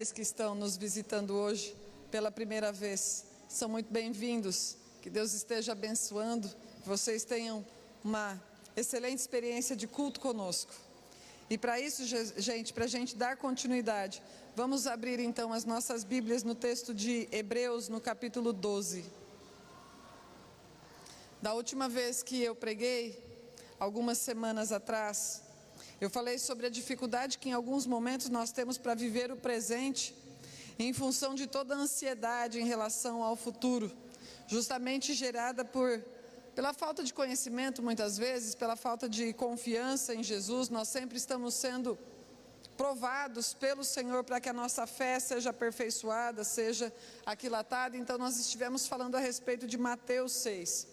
Aqueles que estão nos visitando hoje pela primeira vez, são muito bem-vindos. Que Deus esteja abençoando, que vocês tenham uma excelente experiência de culto conosco. E para isso, gente, para a gente dar continuidade, vamos abrir então as nossas Bíblias no texto de Hebreus, no capítulo 12. Da última vez que eu preguei, algumas semanas atrás, eu falei sobre a dificuldade que em alguns momentos nós temos para viver o presente, em função de toda a ansiedade em relação ao futuro, justamente gerada pela falta de conhecimento muitas vezes, pela falta de confiança em Jesus. Nós sempre estamos sendo provados pelo Senhor para que a nossa fé seja aperfeiçoada, seja aquilatada. Então nós estivemos falando a respeito de Mateus 6,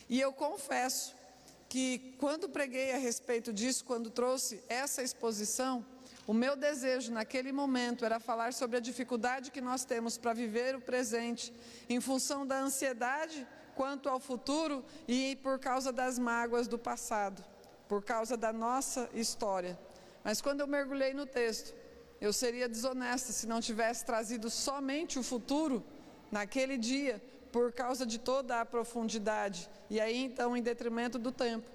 e eu confesso que quando preguei a respeito disso, quando trouxe essa exposição, o meu desejo naquele momento era falar sobre a dificuldade que nós temos para viver o presente, em função da ansiedade quanto ao futuro e por causa das mágoas do passado, por causa da nossa história. Mas quando eu mergulhei no texto, eu seria desonesta se não tivesse trazido somente o futuro naquele dia, por causa de toda a profundidade, e aí então em detrimento do tempo,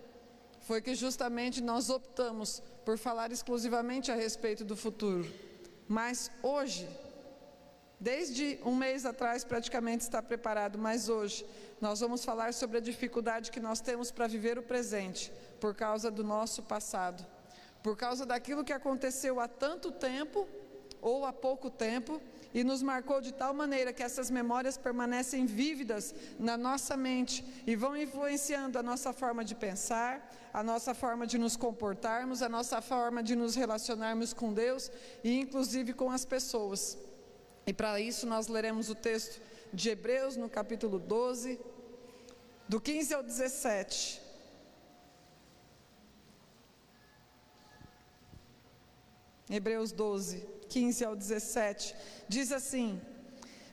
foi que justamente nós optamos por falar exclusivamente a respeito do futuro. Mas hoje, desde um mês atrás praticamente está preparado, mas hoje nós vamos falar sobre a dificuldade que nós temos para viver o presente, por causa do nosso passado, por causa daquilo que aconteceu há tanto tempo, ou há pouco tempo, e nos marcou de tal maneira que essas memórias permanecem vívidas na nossa mente e vão influenciando a nossa forma de pensar, a nossa forma de nos comportarmos, a nossa forma de nos relacionarmos com Deus e inclusive com as pessoas. E para isso nós leremos o texto de Hebreus no capítulo 12, do 15 ao 17. Hebreus 12, 15 ao 17, diz assim: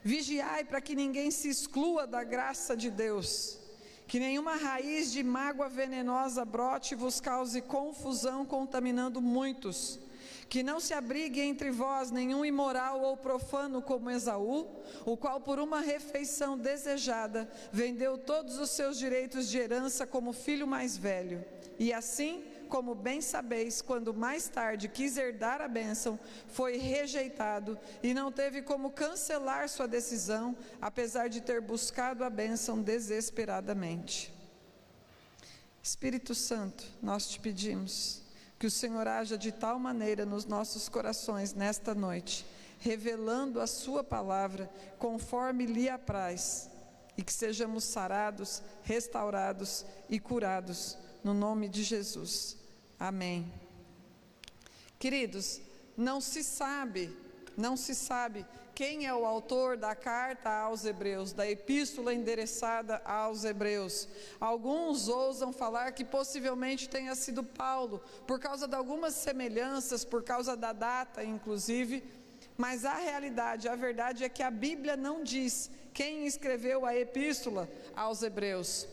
vigiai para que ninguém se exclua da graça de Deus, que nenhuma raiz de mágoa venenosa brote e vos cause confusão, contaminando muitos. Que não se abrigue entre vós nenhum imoral ou profano como Esaú, o qual por uma refeição desejada vendeu todos os seus direitos de herança como filho mais velho. E assim, como bem sabeis, quando mais tarde quis herdar a bênção, foi rejeitado e não teve como cancelar sua decisão, apesar de ter buscado a bênção desesperadamente. Espírito Santo, nós te pedimos que o Senhor haja de tal maneira nos nossos corações nesta noite, revelando a sua palavra conforme lhe apraz, e que sejamos sarados, restaurados e curados, no nome de Jesus. Amém. Queridos, não se sabe quem é o autor da carta aos Hebreus, da epístola endereçada aos Hebreus. Alguns ousam falar que possivelmente tenha sido Paulo, por causa de algumas semelhanças, por causa da data inclusive, mas a verdade é que a Bíblia não diz quem escreveu a epístola aos Hebreus.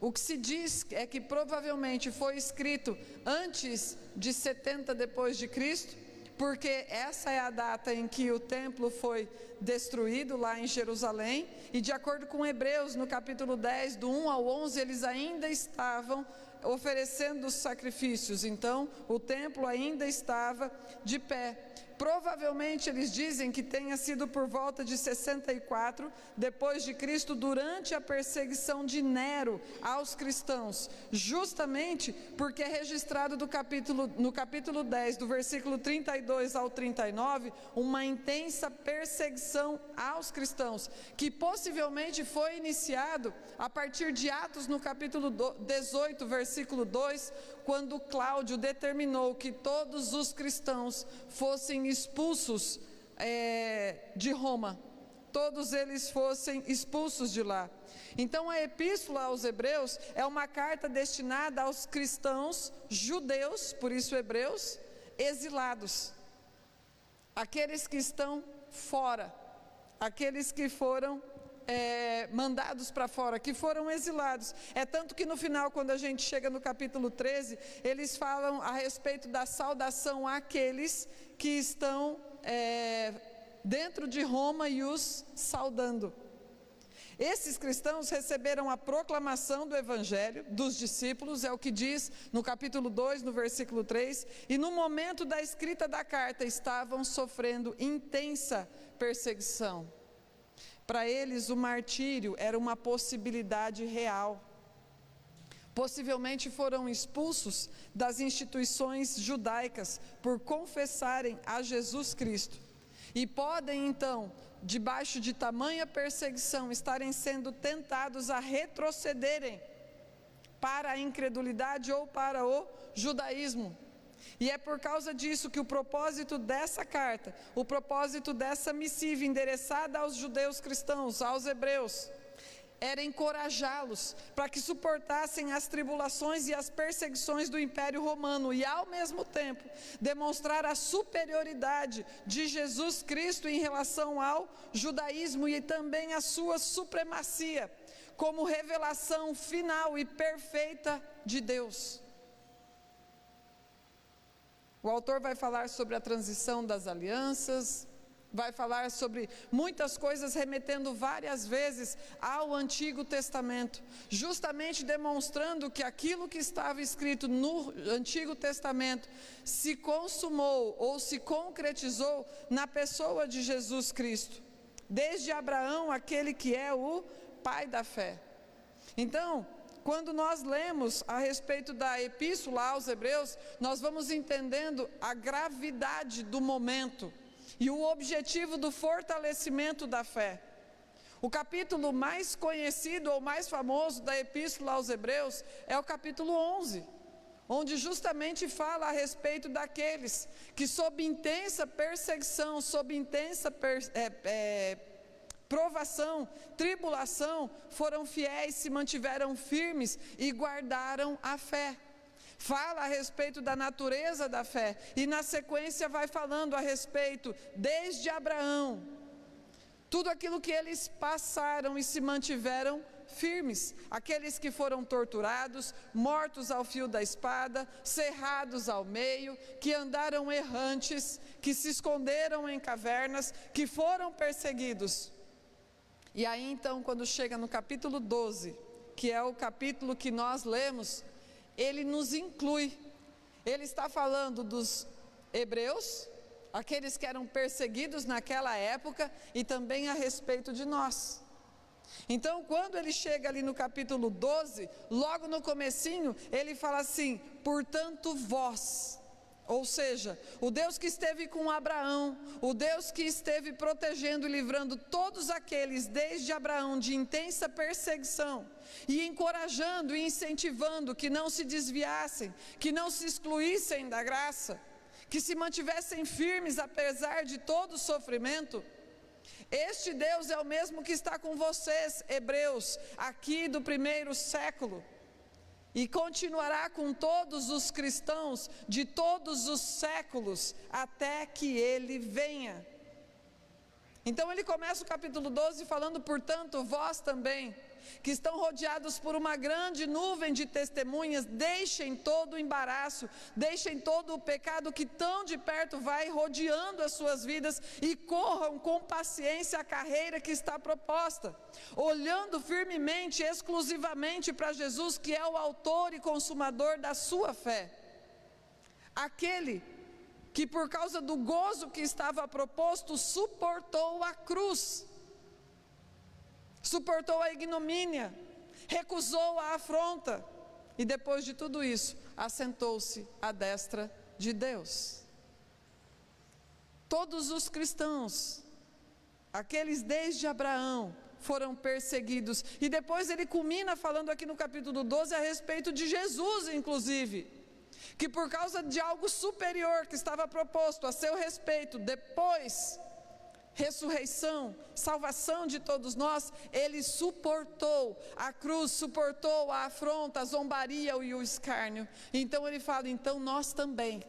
O que se diz é que provavelmente foi escrito antes de 70 depois de Cristo, porque essa é a data em que o templo foi destruído lá em Jerusalém, e de acordo com Hebreus, no capítulo 10, do 1 ao 11, eles ainda estavam oferecendo os sacrifícios, então o templo ainda estava de pé. Provavelmente eles dizem que tenha sido por volta de 64 depois de Cristo, durante a perseguição de Nero aos cristãos, justamente porque é registrado no capítulo 10, do versículo 32 ao 39, uma intensa perseguição aos cristãos, que possivelmente foi iniciado a partir de Atos no capítulo 18, versículo 2, quando Cláudio determinou que todos os cristãos fossem expulsos de Roma, todos eles fossem expulsos de lá. Então a epístola aos Hebreus é uma carta destinada aos cristãos judeus, por isso hebreus, exilados, aqueles que estão fora, aqueles que foram mandados para fora, que foram exilados. É tanto que no final, quando a gente chega no capítulo 13, eles falam a respeito da saudação àqueles que estão dentro de Roma e os saudando. Esses cristãos receberam a proclamação do Evangelho dos discípulos, é o que diz no capítulo 2, no versículo 3, e no momento da escrita da carta estavam sofrendo intensa perseguição. Para eles, o martírio era uma possibilidade real. Possivelmente foram expulsos das instituições judaicas por confessarem a Jesus Cristo. E podem então, debaixo de tamanha perseguição, estarem sendo tentados a retrocederem para a incredulidade ou para o judaísmo. E é por causa disso que o propósito dessa carta, o propósito dessa missiva endereçada aos judeus cristãos, aos hebreus, era encorajá-los para que suportassem as tribulações e as perseguições do Império Romano e, ao mesmo tempo, demonstrar a superioridade de Jesus Cristo em relação ao judaísmo e também a sua supremacia como revelação final e perfeita de Deus. O autor vai falar sobre a transição das alianças, vai falar sobre muitas coisas, remetendo várias vezes ao Antigo Testamento, justamente demonstrando que aquilo que estava escrito no Antigo Testamento se consumou ou se concretizou na pessoa de Jesus Cristo, desde Abraão, aquele que é o pai da fé. Então, quando nós lemos a respeito da epístola aos Hebreus, nós vamos entendendo a gravidade do momento e o objetivo do fortalecimento da fé. O capítulo mais conhecido ou mais famoso da Epístola aos Hebreus é o capítulo 11, onde justamente fala a respeito daqueles que sob intensa perseguição, sob intensa provação, tribulação, foram fiéis, se mantiveram firmes e guardaram a fé. Fala a respeito da natureza da fé e na sequência vai falando a respeito desde Abraão, tudo aquilo que eles passaram e se mantiveram firmes, aqueles que foram torturados, mortos ao fio da espada, cerrados ao meio, que andaram errantes, que se esconderam em cavernas, que foram perseguidos. E aí então, quando chega no capítulo 12, que é o capítulo que nós lemos, ele nos inclui. Ele está falando dos hebreus, aqueles que eram perseguidos naquela época, e também a respeito de nós. Então, quando ele chega ali no capítulo 12, logo no comecinho, ele fala assim: portanto vós, ou seja, o Deus que esteve com Abraão, o Deus que esteve protegendo e livrando todos aqueles desde Abraão de intensa perseguição, e encorajando e incentivando que não se desviassem, que não se excluíssem da graça, que se mantivessem firmes apesar de todo o sofrimento. Este Deus é o mesmo que está com vocês, hebreus, aqui do primeiro século, e continuará com todos os cristãos de todos os séculos, até que Ele venha. Então ele começa o capítulo 12 falando: portanto, vós também, que estão rodeados por uma grande nuvem de testemunhas, deixem todo o embaraço, deixem todo o pecado que tão de perto vai rodeando as suas vidas, e corram com paciência a carreira que está proposta, olhando firmemente, exclusivamente para Jesus, que é o autor e consumador da sua fé. Aquele que por causa do gozo que estava proposto, suportou a cruz, suportou a ignomínia, recusou a afronta, e depois de tudo isso, assentou-se à destra de Deus. Todos os cristãos, aqueles desde Abraão, foram perseguidos, e depois ele culmina falando aqui no capítulo 12 a respeito de Jesus, inclusive, que por causa de algo superior que estava proposto a seu respeito, depois, ressurreição, salvação de todos nós, ele suportou a cruz, suportou a afronta, a zombaria e o escárnio. Então ele fala: então nós também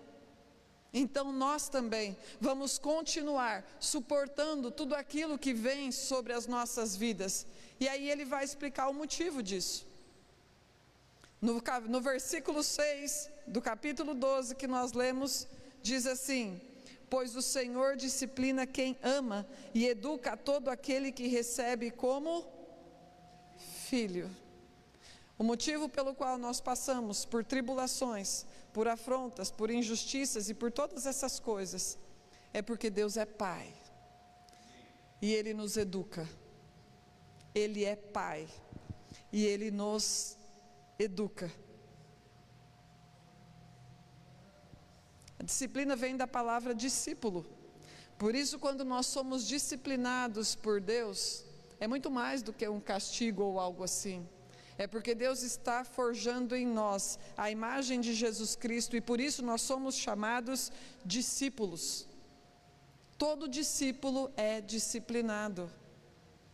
vamos continuar suportando tudo aquilo que vem sobre as nossas vidas. E aí ele vai explicar o motivo disso. No versículo 6 do capítulo 12 que nós lemos, diz assim: pois o Senhor disciplina quem ama e educa a todo aquele que recebe como filho. O motivo pelo qual nós passamos por tribulações, por afrontas, por injustiças e por todas essas coisas, é porque Deus é Pai. E Ele nos educa. Ele é Pai. E Ele nos educa. A disciplina vem da palavra discípulo. Por isso, quando nós somos disciplinados por Deus, é muito mais do que um castigo ou algo assim. É porque Deus está forjando em nós a imagem de Jesus Cristo e por isso nós somos chamados discípulos. Todo discípulo é disciplinado.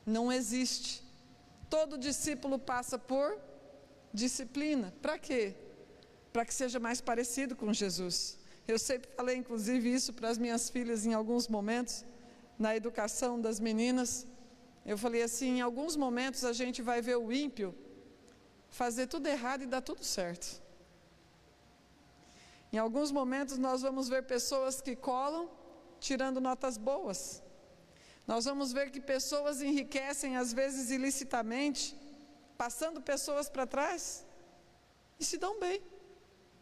Não existe. Todo discípulo passa por disciplina. Para quê? Para que seja mais parecido com Jesus. Eu sempre falei, inclusive, isso para as minhas filhas em alguns momentos, na educação das meninas. Eu falei assim, em alguns momentos a gente vai ver o ímpio fazer tudo errado e dar tudo certo. Em alguns momentos nós vamos ver pessoas que colam, tirando notas boas. Nós vamos ver que pessoas enriquecem, às vezes ilicitamente, passando pessoas para trás, e se dão bem.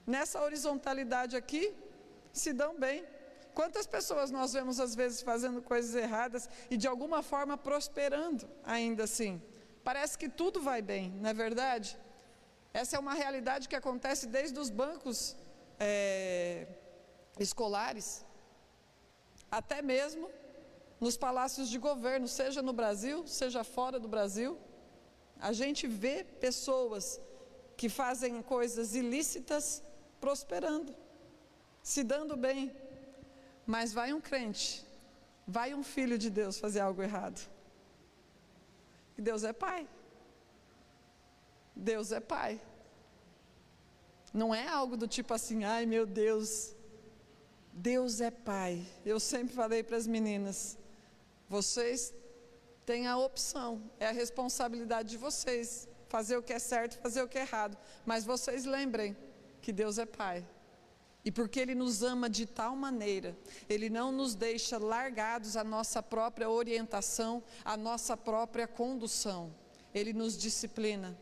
Nessa horizontalidade aqui, se dão bem. Quantas pessoas nós vemos às vezes fazendo coisas erradas e de alguma forma prosperando ainda assim? Parece que tudo vai bem, não é verdade? Essa é uma realidade que acontece desde os bancos escolares, até mesmo nos palácios de governo, seja no Brasil, seja fora do Brasil. A gente vê pessoas que fazem coisas ilícitas prosperando, se dando bem, mas vai um crente, vai um filho de Deus fazer algo errado. E Deus é Pai. Deus é Pai. Não é algo do tipo assim, ai meu Deus. Deus é Pai. Eu sempre falei para as meninas, vocês têm a opção, é a responsabilidade de vocês, fazer o que é certo, fazer o que é errado, mas vocês lembrem que Deus é Pai. E porque Ele nos ama de tal maneira, Ele não nos deixa largados à nossa própria orientação, à nossa própria condução. Ele nos disciplina,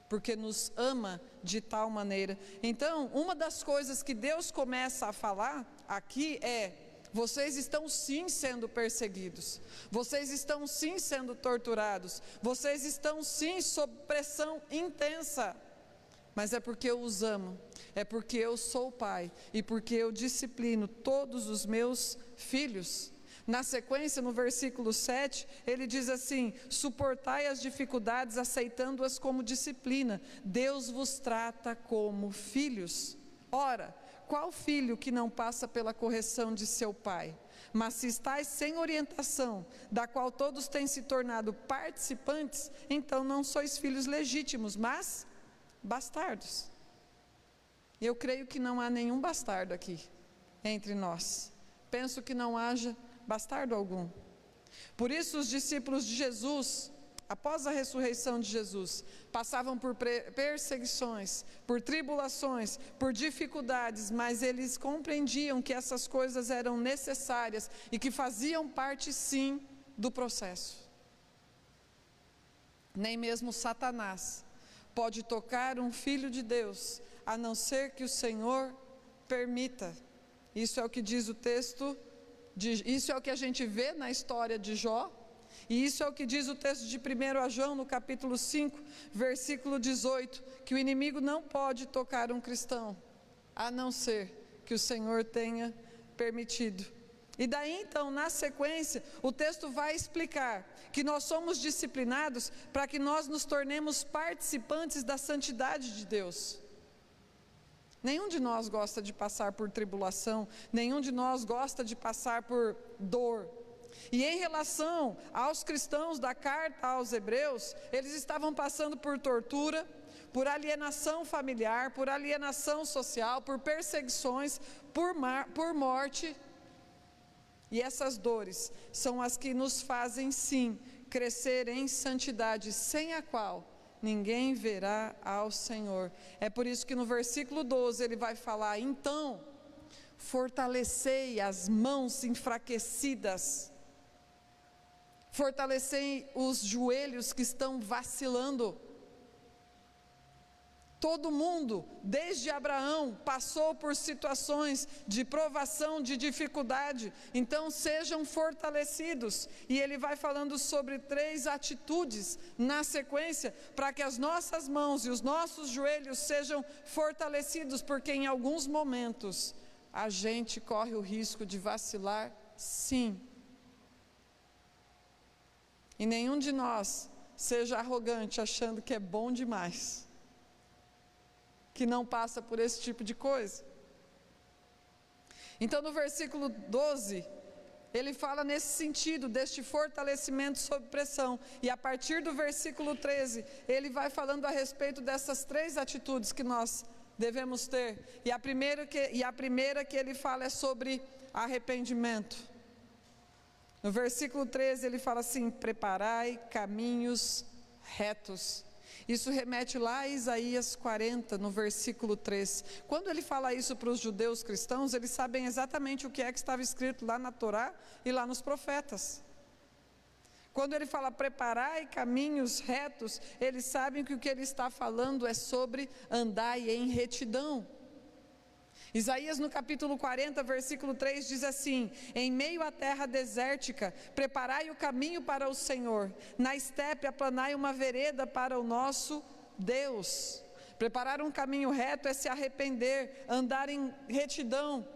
porque nos ama de tal maneira. Então, uma das coisas que Deus começa a falar aqui é: vocês estão sim sendo perseguidos, vocês estão sim sendo torturados, vocês estão sim sob pressão intensa, mas é porque eu os amo, é porque eu sou o Pai e porque eu disciplino todos os meus filhos. Na sequência, no versículo 7, ele diz assim: suportai as dificuldades aceitando-as como disciplina, Deus vos trata como filhos. Ora, qual filho que não passa pela correção de seu pai? Mas se estáis sem orientação, da qual todos têm se tornado participantes, então não sois filhos legítimos, mas bastardos. Eu creio que não há nenhum bastardo aqui entre nós. Penso que não haja bastardo algum. Por isso os discípulos de Jesus, após a ressurreição de Jesus, passavam por perseguições, por tribulações, por dificuldades, mas eles compreendiam que essas coisas eram necessárias e que faziam parte sim do processo. Nem mesmo Satanás pode tocar um filho de Deus, a não ser que o Senhor permita. Isso é o que diz o texto, isso é o que a gente vê na história de Jó, e isso é o que diz o texto de 1 João, no capítulo 5, versículo 18, que o inimigo não pode tocar um cristão, a não ser que o Senhor tenha permitido. E daí então, na sequência, o texto vai explicar que nós somos disciplinados para que nós nos tornemos participantes da santidade de Deus. Nenhum de nós gosta de passar por tribulação, nenhum de nós gosta de passar por dor. E em relação aos cristãos da carta aos Hebreus, eles estavam passando por tortura, por alienação familiar, por alienação social, por perseguições, por morte. E essas dores são as que nos fazem sim crescer em santidade, sem a qual ninguém verá ao Senhor. É por isso que no versículo 12 ele vai falar: então, fortalecei as mãos enfraquecidas, fortalecei os joelhos que estão vacilando. Todo mundo, desde Abraão, passou por situações de provação, de dificuldade, então sejam fortalecidos. E ele vai falando sobre 3 atitudes na sequência, para que as nossas mãos e os nossos joelhos sejam fortalecidos, porque em alguns momentos a gente corre o risco de vacilar, sim. E nenhum de nós seja arrogante achando que é bom demais, que não passa por esse tipo de coisa. Então no versículo 12, ele fala nesse sentido, deste fortalecimento sob pressão, e a partir do versículo 13, ele vai falando a respeito dessas 3 atitudes que nós devemos ter, e a primeira que ele fala é sobre arrependimento. No versículo 13 ele fala assim: preparai caminhos retos. Isso remete lá a Isaías 40, no versículo 3. Quando ele fala isso para os judeus cristãos, eles sabem exatamente o que é que estava escrito lá na Torá e lá nos profetas. Quando ele fala preparai caminhos retos, eles sabem que o que ele está falando é sobre andai em retidão. Isaías no capítulo 40, versículo 3 diz assim: em meio à terra desértica, preparai o caminho para o Senhor, na estepe aplanai uma vereda para o nosso Deus. Preparar um caminho reto é se arrepender, andar em retidão,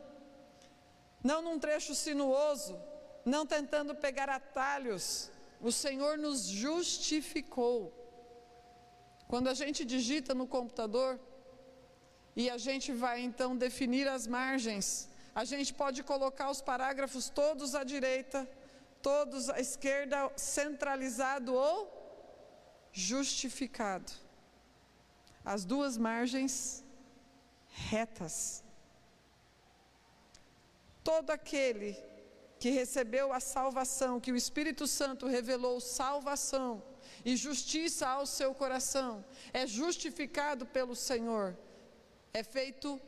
não num trecho sinuoso, não tentando pegar atalhos. O Senhor nos justificou. Quando a gente digita no computador, e a gente vai então definir as margens, a gente pode colocar os parágrafos todos à direita, todos à esquerda, centralizado ou justificado. As 2 margens retas. Todo aquele que recebeu a salvação, que o Espírito Santo revelou salvação e justiça ao seu coração, é justificado pelo Senhor, é feito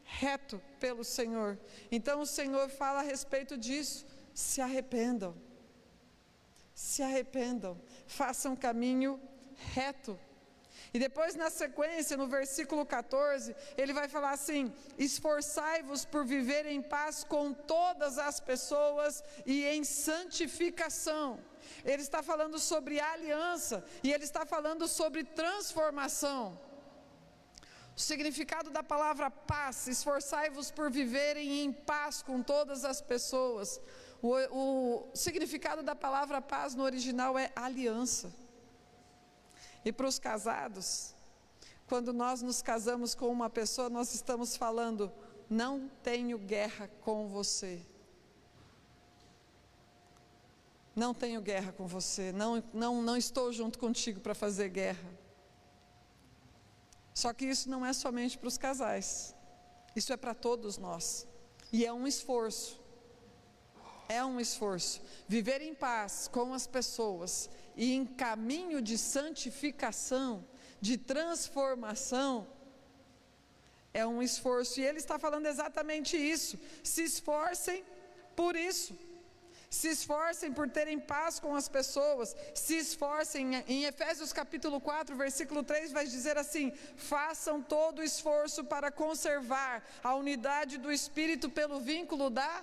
reto pelo Senhor. Então o Senhor fala a respeito disso: se arrependam, façam um caminho reto. E depois na sequência, no versículo 14, ele vai falar assim: esforçai-vos por viver em paz com todas as pessoas e em santificação. Ele está falando sobre aliança, e ele está falando sobre transformação. O significado da palavra paz: esforçai-vos por viverem em paz com todas as pessoas. O significado da palavra paz no original é aliança. E para os casados, quando nós nos casamos com uma pessoa, nós estamos falando: não tenho guerra com você. Não tenho guerra com você, não estou junto contigo para fazer guerra. Só que isso não é somente para os casais, isso é para todos nós, e é um esforço, viver em paz com as pessoas, e em caminho de santificação, de transformação, é um esforço, e ele está falando exatamente isso: se esforcem por isso. Se esforcem por terem paz com as pessoas, se esforcem. Em Efésios capítulo 4, versículo 3 vai dizer assim: façam todo o esforço para conservar a unidade do Espírito pelo vínculo da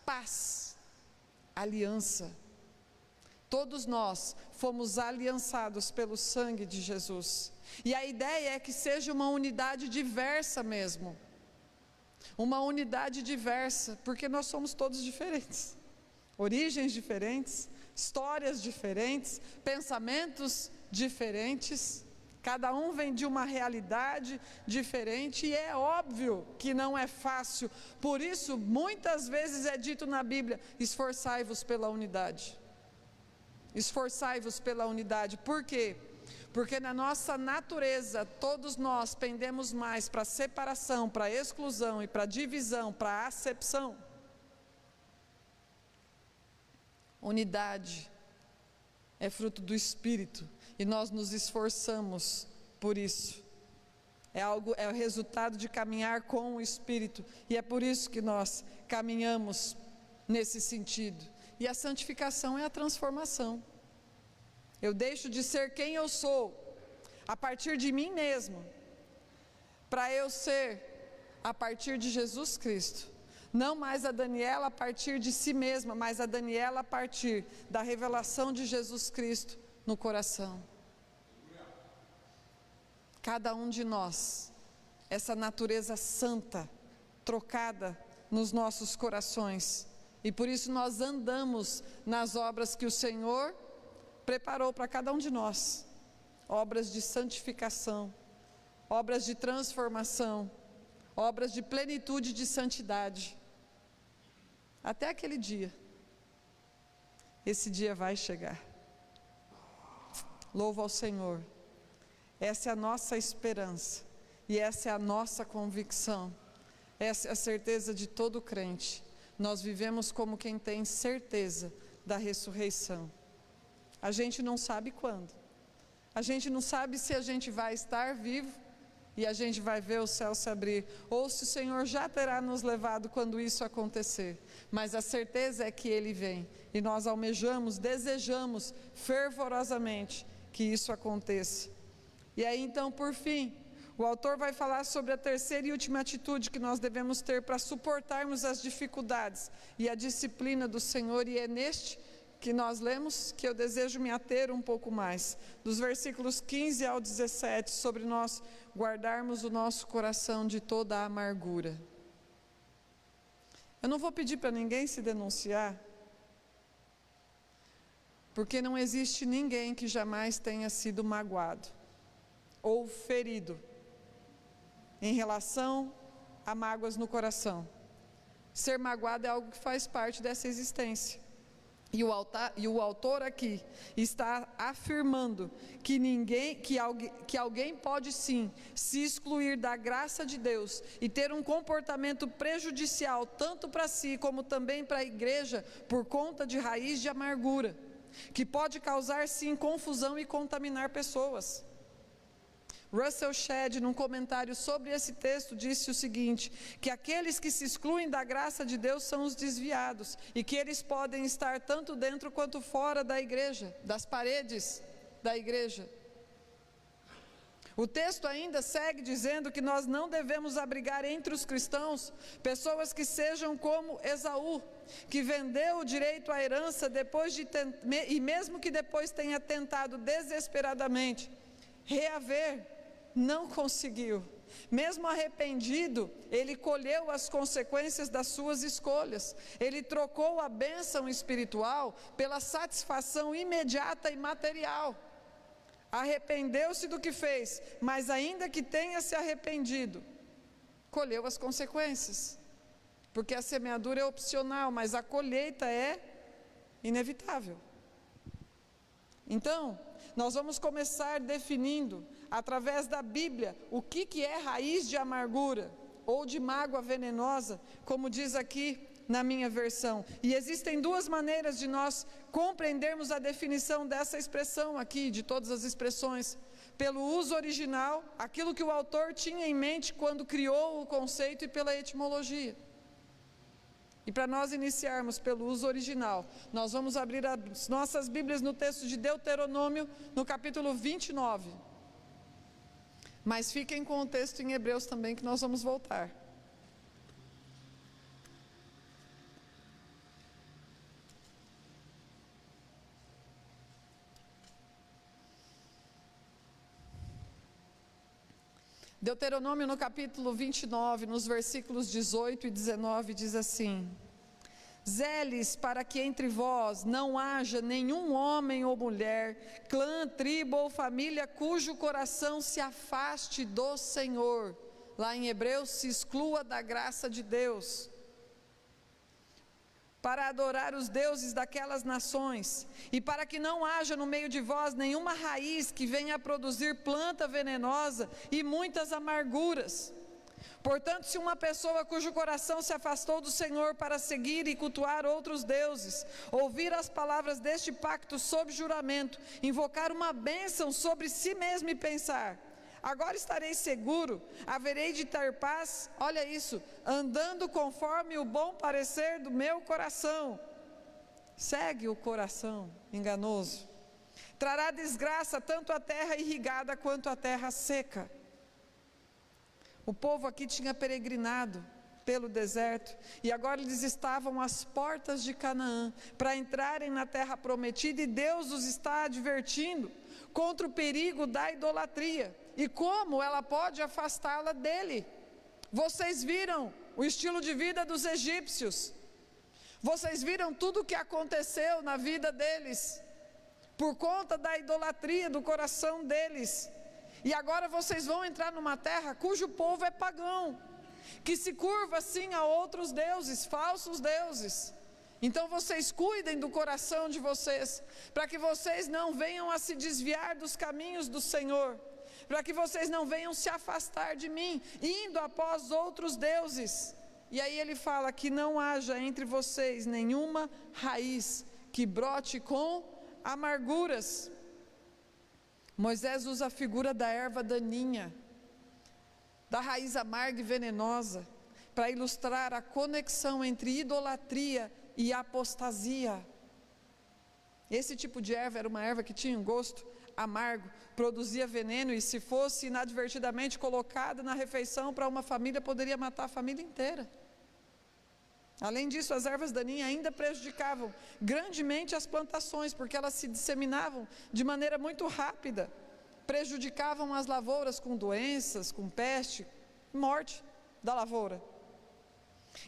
paz. Aliança. Todos nós fomos aliançados pelo sangue de Jesus, e a ideia é que seja uma unidade diversa mesmo, uma unidade diversa, porque nós somos todos diferentes. Origens diferentes, histórias diferentes, pensamentos diferentes, cada um vem de uma realidade diferente, e é óbvio que não é fácil. Por isso, muitas vezes é dito na Bíblia: esforçai-vos pela unidade. Esforçai-vos pela unidade. Por quê? Porque na nossa natureza, todos nós pendemos mais para separação, para exclusão e para divisão, para acepção. Unidade é fruto do Espírito, e nós nos esforçamos por isso. é o resultado de caminhar com o Espírito, e é por isso que nós caminhamos nesse sentido. E a santificação é a transformação. Eu deixo de ser quem eu sou, a partir de mim mesmo, para eu ser a partir de Jesus Cristo. Não mais a Daniela a partir de si mesma, mas a Daniela a partir da revelação de Jesus Cristo no coração. Cada um de nós, essa natureza santa, trocada nos nossos corações. E por isso nós andamos nas obras que o Senhor preparou para cada um de nós. Obras de santificação, obras de transformação, obras de plenitude de santidade. Até aquele dia. Esse dia vai chegar. Louvo ao Senhor. Essa é a nossa esperança, e essa é a nossa convicção, essa é a certeza de todo crente. Nós vivemos como quem tem certeza da ressurreição. A gente não sabe quando, a gente não sabe se a gente vai estar vivo e a gente vai ver o céu se abrir, ou se o Senhor já terá nos levado quando isso acontecer, mas a certeza é que Ele vem, e nós almejamos, desejamos fervorosamente que isso aconteça. E aí então, por fim, o autor vai falar sobre a terceira e última atitude que nós devemos ter para suportarmos as dificuldades e a disciplina do Senhor, e é neste que nós lemos que eu desejo me ater um pouco mais, dos versículos 15 ao 17, sobre nós guardarmos o nosso coração de toda a amargura. Eu não vou pedir para ninguém se denunciar, porque não existe ninguém que jamais tenha sido magoado ou ferido em relação a mágoas no coração. Ser magoado é algo que faz parte dessa existência. E o autor aqui está afirmando que alguém pode sim se excluir da graça de Deus e ter um comportamento prejudicial tanto para si como também para a igreja por conta de raiz de amargura, que pode causar sim confusão e contaminar pessoas. Russell Shedd, num comentário sobre esse texto, disse o seguinte, que aqueles que se excluem da graça de Deus são os desviados, e que eles podem estar tanto dentro quanto fora da igreja, das paredes da igreja. O texto ainda segue dizendo que nós não devemos abrigar entre os cristãos pessoas que sejam como Esaú, que vendeu o direito à herança e mesmo que depois tenha tentado desesperadamente reaver, não conseguiu. Mesmo arrependido, ele colheu as consequências das suas escolhas. Ele trocou a bênção espiritual pela satisfação imediata e material. Arrependeu-se do que fez, mas ainda que tenha se arrependido, colheu as consequências. Porque a semeadura é opcional, mas a colheita é inevitável. Então, nós vamos começar definindo, através da Bíblia, o que é raiz de amargura, ou de mágoa venenosa, como diz aqui na minha versão. E existem duas maneiras de nós compreendermos a definição dessa expressão aqui, de todas as expressões. Pelo uso original, aquilo que o autor tinha em mente quando criou o conceito, e pela etimologia. E para nós iniciarmos pelo uso original, nós vamos abrir as nossas Bíblias no texto de Deuteronômio, no capítulo 29. Mas fiquem com o texto em Hebreus também, que nós vamos voltar. Deuteronômio no capítulo 29, nos versículos 18 e 19, diz assim: zeles para que entre vós não haja nenhum homem ou mulher, clã, tribo ou família cujo coração se afaste do Senhor. Lá em Hebreus, se exclua da graça de Deus, para adorar os deuses daquelas nações, e para que não haja no meio de vós nenhuma raiz que venha a produzir planta venenosa e muitas amarguras. Portanto, se uma pessoa cujo coração se afastou do Senhor para seguir e cultuar outros deuses, ouvir as palavras deste pacto sob juramento, invocar uma bênção sobre si mesmo e pensar: Agora estarei seguro, haverei de ter paz, olha isso, andando conforme o bom parecer do meu coração. Segue o coração enganoso. Trará desgraça tanto a terra irrigada quanto a terra seca. O povo aqui tinha peregrinado pelo deserto, e agora eles estavam às portas de Canaã, para entrarem na terra prometida, e Deus os está advertindo contra o perigo da idolatria, e como ela pode afastá-la dele. Vocês viram o estilo de vida dos egípcios, vocês viram tudo o que aconteceu na vida deles, por conta da idolatria do coração deles, e agora vocês vão entrar numa terra cujo povo é pagão, que se curva sim a outros deuses, falsos deuses. Então vocês cuidem do coração de vocês, para que vocês não venham a se desviar dos caminhos do Senhor, para que vocês não venham se afastar de mim, indo após outros deuses. E aí ele fala que não haja entre vocês nenhuma raiz que brote com amarguras. Moisés usa a figura da erva daninha, da raiz amarga e venenosa, para ilustrar a conexão entre idolatria e apostasia. Esse tipo de erva era uma erva que tinha um gosto amargo, produzia veneno, e se fosse inadvertidamente colocada na refeição para uma família, poderia matar a família inteira. Além disso, as ervas daninhas ainda prejudicavam grandemente as plantações, porque elas se disseminavam de maneira muito rápida, prejudicavam as lavouras com doenças, com peste, morte da lavoura.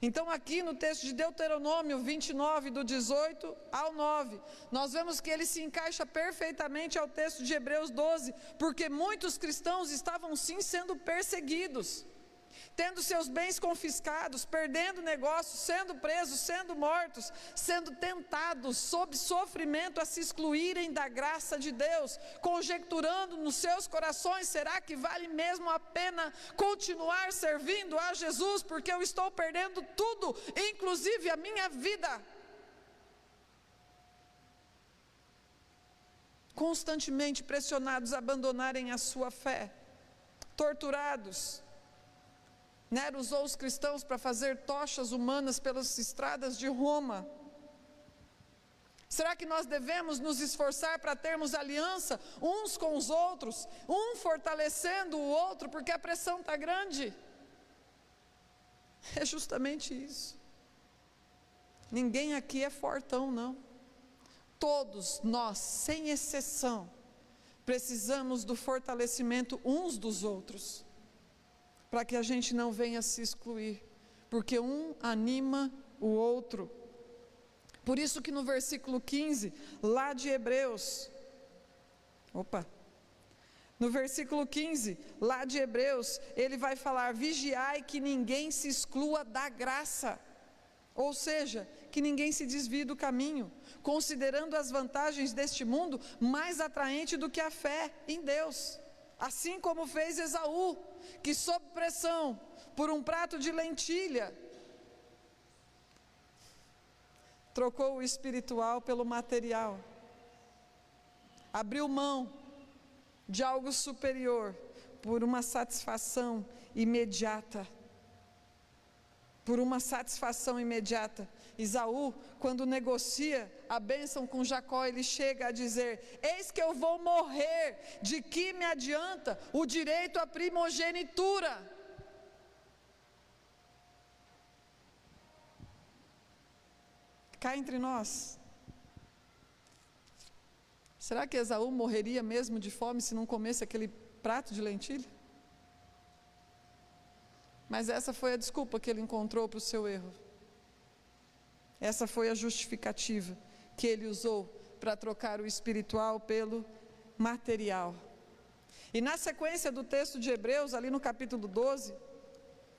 Então aqui no texto de Deuteronômio 29, do 18 ao 9, nós vemos que ele se encaixa perfeitamente ao texto de Hebreus 12, porque muitos cristãos estavam sim sendo perseguidos, tendo seus bens confiscados, perdendo negócios, sendo presos, sendo mortos, sendo tentados sob sofrimento a se excluírem da graça de Deus, conjecturando nos seus corações: será que vale mesmo a pena continuar servindo a Jesus, porque eu estou perdendo tudo, inclusive a minha vida? Constantemente pressionados a abandonarem a sua fé, torturados. Nero usou os cristãos para fazer tochas humanas pelas estradas de Roma. Será que nós devemos nos esforçar para termos aliança uns com os outros, um fortalecendo o outro, porque a pressão está grande? É justamente isso. Ninguém aqui é fortão, não. Todos nós, sem exceção, precisamos do fortalecimento uns dos outros, para que a gente não venha se excluir, porque um anima o outro. Por isso que no versículo 15, lá de Hebreus, no versículo 15, lá de Hebreus, ele vai falar: vigiai que ninguém se exclua da graça, ou seja, que ninguém se desvie do caminho, considerando as vantagens deste mundo mais atraente do que a fé em Deus. Assim como fez Esaú, que sob pressão por um prato de lentilha, trocou o espiritual pelo material, abriu mão de algo superior por uma satisfação imediata. Esaú, quando negocia a bênção com Jacó, ele chega a dizer: eis que eu vou morrer, de que me adianta o direito à primogenitura? Cá entre nós, será que Esaú morreria mesmo de fome se não comesse aquele prato de lentilha? Mas essa foi a desculpa que ele encontrou para o seu erro. Essa foi a justificativa que ele usou para trocar o espiritual pelo material. E na sequência do texto de Hebreus, ali no capítulo 12,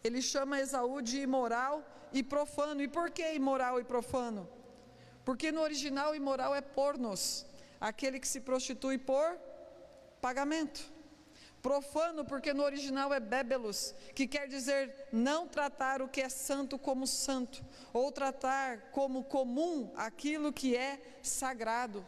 ele chama Esaú de imoral e profano. E por que imoral e profano? Porque no original imoral é pornos, aquele que se prostitui por pagamento. Profano porque no original é bébelos, que quer dizer não tratar o que é santo como santo, ou tratar como comum aquilo que é sagrado.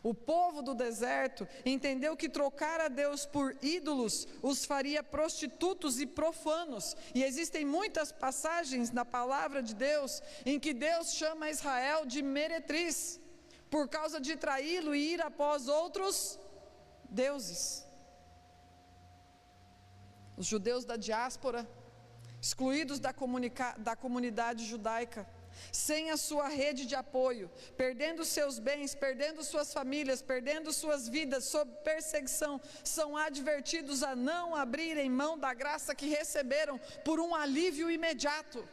O povo do deserto entendeu que trocar a Deus por ídolos os faria prostitutos e profanos. E existem muitas passagens na palavra de Deus em que Deus chama Israel de meretriz, por causa de traí-lo e ir após outros deuses. Os judeus da diáspora, excluídos da comunidade judaica, sem a sua rede de apoio, perdendo seus bens, perdendo suas famílias, perdendo suas vidas, sob perseguição, são advertidos a não abrirem mão da graça que receberam por um alívio imediato.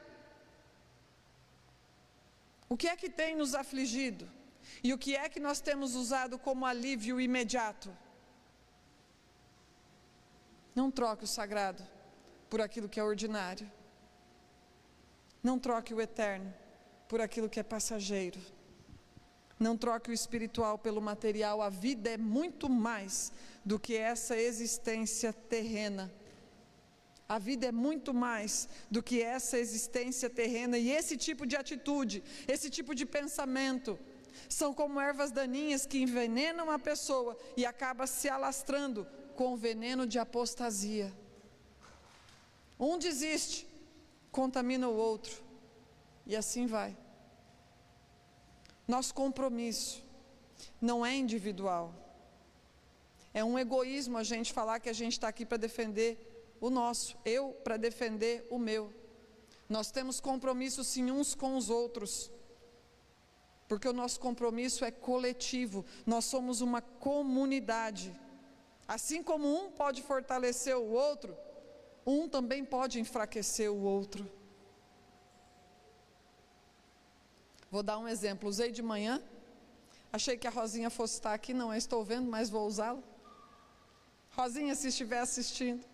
O que é que tem nos afligido? E o que é que nós temos usado como alívio imediato? Não troque o sagrado por aquilo que é ordinário. Não troque o eterno por aquilo que é passageiro. Não troque o espiritual pelo material. A vida é muito mais do que essa existência terrena. A vida é muito mais do que essa existência terrena. E esse tipo de atitude, esse tipo de pensamento, são como ervas daninhas que envenenam a pessoa e acaba se alastrando com o veneno de apostasia. Um desiste, contamina o outro, e assim vai. Nosso compromisso não é individual. É um egoísmo a gente falar que a gente está aqui para defender o nosso, eu para defender o meu. Nós temos compromisso sim uns com os outros, porque o nosso compromisso é coletivo. Nós somos uma comunidade. Assim como um pode fortalecer o outro, um também pode enfraquecer o outro. Vou dar um exemplo. Usei de manhã, achei que a Rosinha fosse estar aqui, não a estou vendo, mas vou usá-la. Rosinha, se estiver assistindo.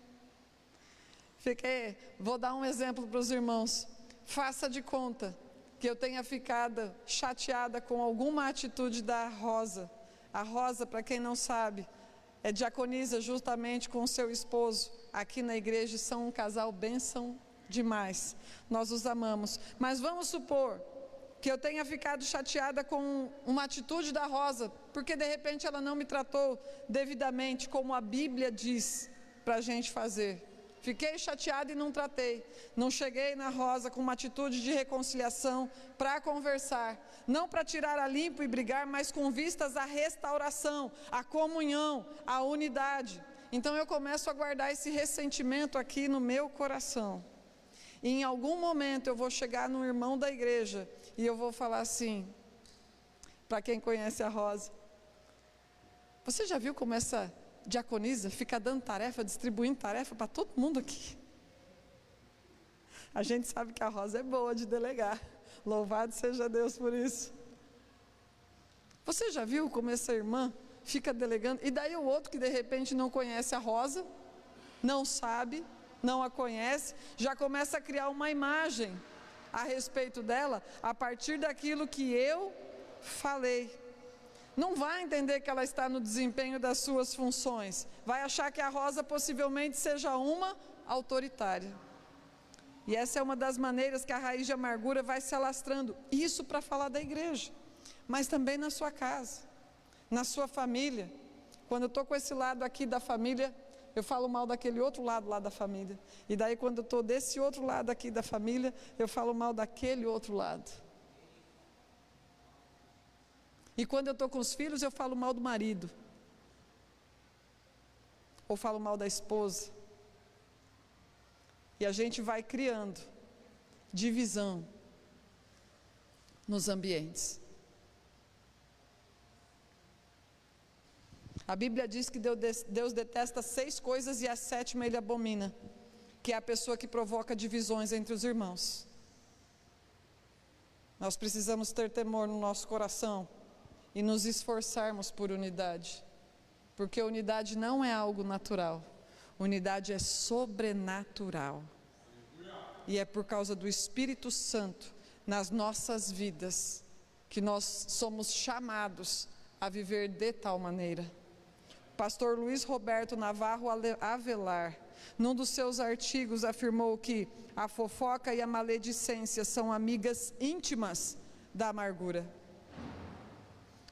Vou dar um exemplo para os irmãos. Faça de conta que eu tenha ficado chateada com alguma atitude da Rosa. A Rosa, para quem não sabe, diaconiza justamente com o seu esposo aqui na igreja, são um casal bênção demais, nós os amamos. Mas vamos supor que eu tenha ficado chateada com uma atitude da Rosa, porque de repente ela não me tratou devidamente como a Bíblia diz para a gente fazer. Fiquei chateada e não tratei. Não cheguei na Rosa com uma atitude de reconciliação para conversar. Não para tirar a limpo e brigar, mas com vistas à restauração, à comunhão, à unidade. Então eu começo a guardar esse ressentimento aqui no meu coração. E em algum momento eu vou chegar num irmão da igreja e eu vou falar assim, para quem conhece a Rosa: você já viu como essa diaconisa fica dando tarefa, distribuindo tarefa para todo mundo aqui? A gente sabe que a Rosa é boa de delegar, louvado seja Deus por isso. Você já viu como essa irmã fica delegando? E daí o outro que de repente não conhece a Rosa, não sabe, não a conhece, já começa a criar uma imagem a respeito dela, a partir daquilo que eu falei. Não vai entender que ela está no desempenho das suas funções, vai achar que a Rosa possivelmente seja uma autoritária. E essa é uma das maneiras que a raiz de amargura vai se alastrando. Isso para falar da igreja, mas também na sua casa, na sua família. Quando eu estou com esse lado aqui da família, eu falo mal daquele outro lado lá da família. E daí quando eu estou desse outro lado aqui da família, eu falo mal daquele outro lado. E quando eu estou com os filhos, eu falo mal do marido. Ou falo mal da esposa. E a gente vai criando divisão nos ambientes. A Bíblia diz que Deus detesta 6 coisas e a 7ª Ele abomina, que é a pessoa que provoca divisões entre os irmãos. Nós precisamos ter temor no nosso coração e nos esforçarmos por unidade, porque unidade não é algo natural, unidade é sobrenatural, e é por causa do Espírito Santo nas nossas vidas que nós somos chamados a viver de tal maneira. Pastor Luiz Roberto Navarro Avelar, num dos seus artigos, afirmou que a fofoca e a maledicência são amigas íntimas da amargura.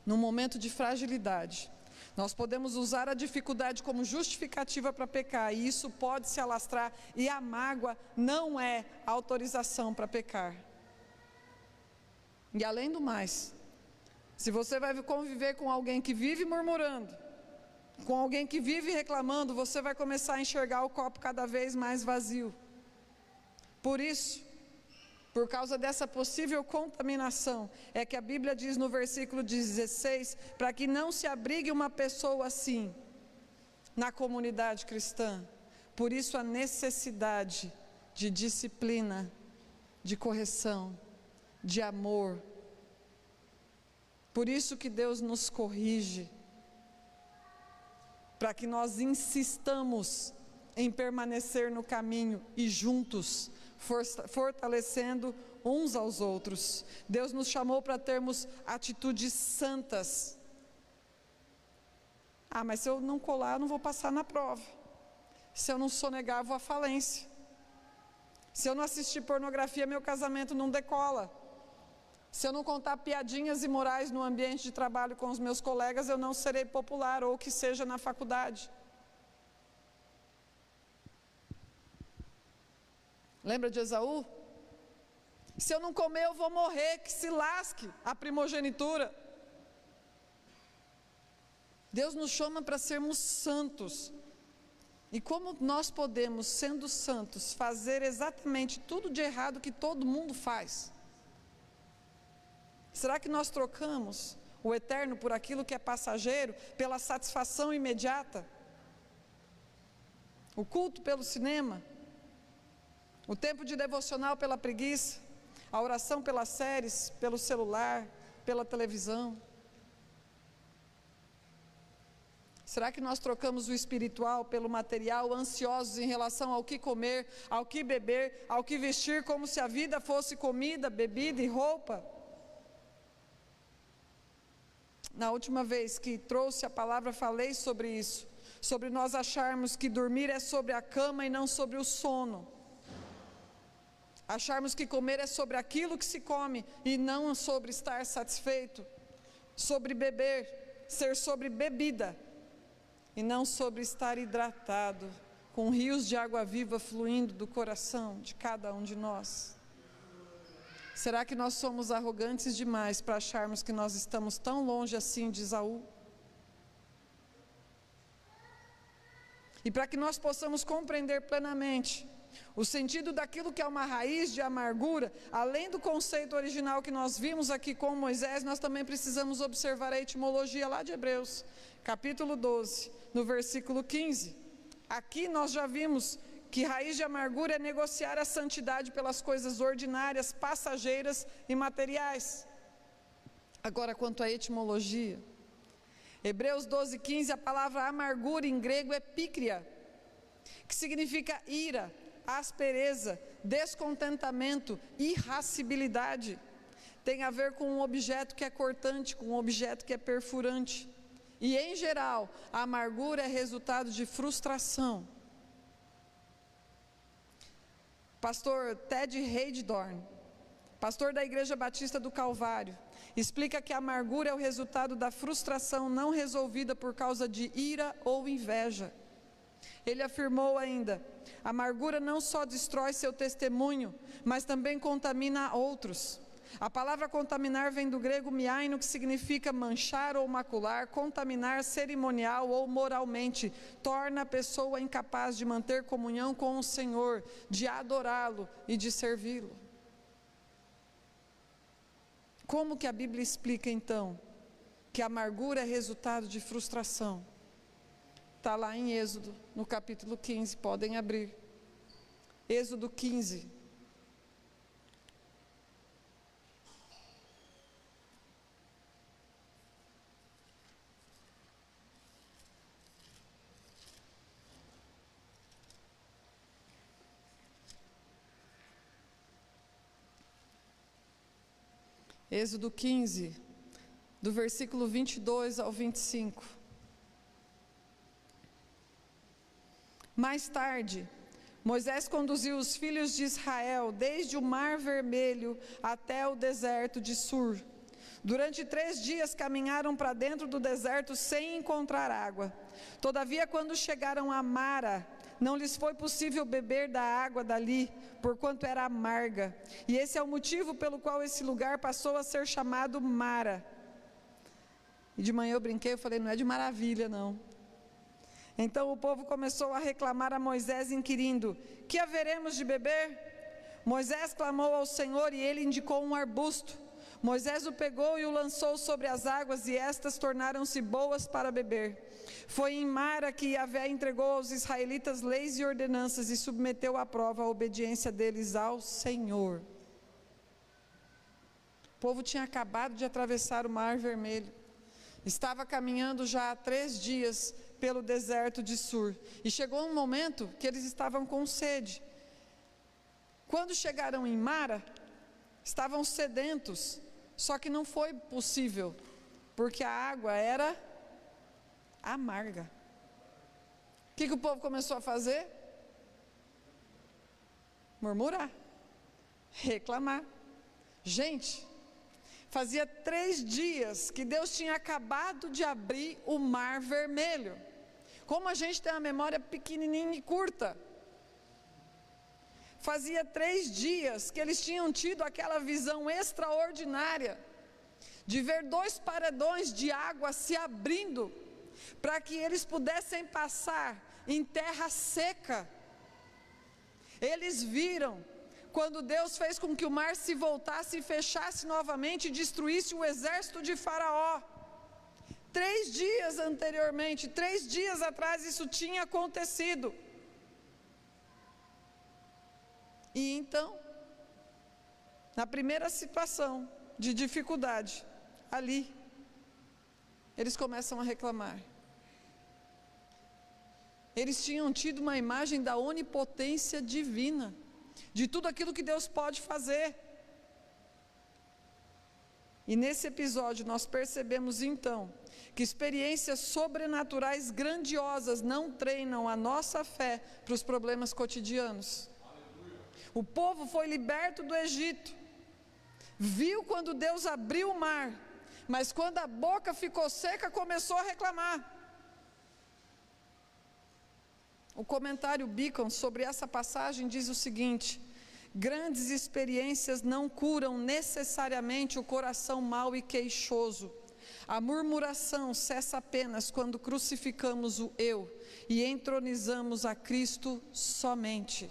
num momento de fragilidade, nós podemos usar a dificuldade como justificativa para pecar, e isso pode se alastrar, e a mágoa não é autorização para pecar. E além do mais, se você vai conviver com alguém que vive murmurando, com alguém que vive reclamando, você vai começar a enxergar o copo cada vez mais vazio. Por isso, por causa dessa possível contaminação, é que a Bíblia diz no versículo 16, para que não se abrigue uma pessoa assim na comunidade cristã. Por isso a necessidade de disciplina, de correção, de amor. Por isso que Deus nos corrige, para que nós insistamos em permanecer no caminho e juntos, fortalecendo uns aos outros. Deus nos chamou para termos atitudes santas. Mas se eu não colar, eu não vou passar na prova. Se eu não sonegar, eu vou à falência. Se eu não assistir pornografia, meu casamento não decola. Se eu não contar piadinhas imorais no ambiente de trabalho com os meus colegas, eu não serei popular, ou que seja na faculdade. Lembra de Esaú? Se eu não comer, eu vou morrer, que se lasque a primogenitura. Deus nos chama para sermos santos. E como nós podemos, sendo santos, fazer exatamente tudo de errado que todo mundo faz? Será que nós trocamos o eterno por aquilo que é passageiro, pela satisfação imediata? O culto pelo cinema? O tempo de devocional pela preguiça, a oração pelas séries, pelo celular, pela televisão. Será que nós trocamos o espiritual pelo material, ansiosos em relação ao que comer, ao que beber, ao que vestir, como se a vida fosse comida, bebida e roupa? Na última vez que trouxe a palavra, falei sobre isso, sobre nós acharmos que dormir é sobre a cama e não sobre o sono. Acharmos que comer é sobre aquilo que se come e não sobre estar satisfeito, sobre beber, ser sobre bebida e não sobre estar hidratado, com rios de água viva fluindo do coração de cada um de nós. Será que nós somos arrogantes demais para acharmos que nós estamos tão longe assim de Esaú? E para que nós possamos compreender plenamente o sentido daquilo que é uma raiz de amargura, além do conceito original que nós vimos aqui com Moisés, nós também precisamos observar a etimologia lá de Hebreus, capítulo 12, no versículo 15. Aqui nós já vimos que raiz de amargura é negociar a santidade pelas coisas ordinárias, passageiras e materiais. Agora, quanto à etimologia, Hebreus 12, 15, a palavra amargura em grego é pícria, que significa ira, aspereza, descontentamento, irascibilidade. Tem a ver com um objeto que é cortante, com um objeto que é perfurante. E em geral, a amargura é resultado de frustração. Pastor Ted Reidorn, pastor da Igreja Batista do Calvário, explica que a amargura é o resultado da frustração não resolvida por causa de ira ou inveja. Ele afirmou ainda: a amargura não só destrói seu testemunho, mas também contamina outros. A palavra contaminar vem do grego miaino, que significa manchar ou macular, contaminar cerimonial ou moralmente, torna a pessoa incapaz de manter comunhão com o Senhor, de adorá-lo e de servi-lo. Como que a Bíblia explica então que a amargura é resultado de frustração? Está lá em Êxodo, no capítulo 15, podem abrir. Êxodo 15. Êxodo 15, do versículo 22 ao 25. Mais tarde, Moisés conduziu os filhos de Israel desde o Mar Vermelho até o deserto de Sur. Durante 3 dias caminharam para dentro do deserto sem encontrar água. Todavia, quando chegaram a Mara, não lhes foi possível beber da água dali, porquanto era amarga. E esse é o motivo pelo qual esse lugar passou a ser chamado Mara. E de manhã eu brinquei, eu falei, não é de maravilha não. Então o povo começou a reclamar a Moisés, inquirindo, que haveremos de beber? Moisés clamou ao Senhor e ele indicou um arbusto. Moisés o pegou e o lançou sobre as águas, e estas tornaram-se boas para beber. Foi em Mara que Yahvé entregou aos israelitas leis e ordenanças e submeteu à prova a obediência deles ao Senhor. O povo tinha acabado de atravessar o Mar Vermelho. Estava caminhando já há 3 dias pelo deserto de Sur. E chegou um momento que eles estavam com sede. Quando chegaram em Mara, estavam sedentos. Só que não foi possível, porque a água era amarga. O que o povo começou a fazer? Murmurar, reclamar. Gente, fazia 3 dias que Deus tinha acabado de abrir o Mar Vermelho. Como a gente tem uma memória pequenininha e curta. Fazia 3 dias que eles tinham tido aquela visão extraordinária de ver 2 paredões de água se abrindo para que eles pudessem passar em terra seca. Eles viram quando Deus fez com que o mar se voltasse e fechasse novamente e destruísse o exército de Faraó. 3 dias anteriormente, 3 dias atrás isso tinha acontecido. E então, na primeira situação de dificuldade, ali, eles começam a reclamar. Eles tinham tido uma imagem da onipotência divina, de tudo aquilo que Deus pode fazer. E nesse episódio nós percebemos então, que experiências sobrenaturais grandiosas não treinam a nossa fé para os problemas cotidianos. O povo foi liberto do Egito, viu quando Deus abriu o mar, mas quando a boca ficou seca, começou a reclamar. O comentário Beacon sobre essa passagem diz o seguinte: grandes experiências não curam necessariamente o coração mau e queixoso. A murmuração cessa apenas quando crucificamos o eu e entronizamos a Cristo somente.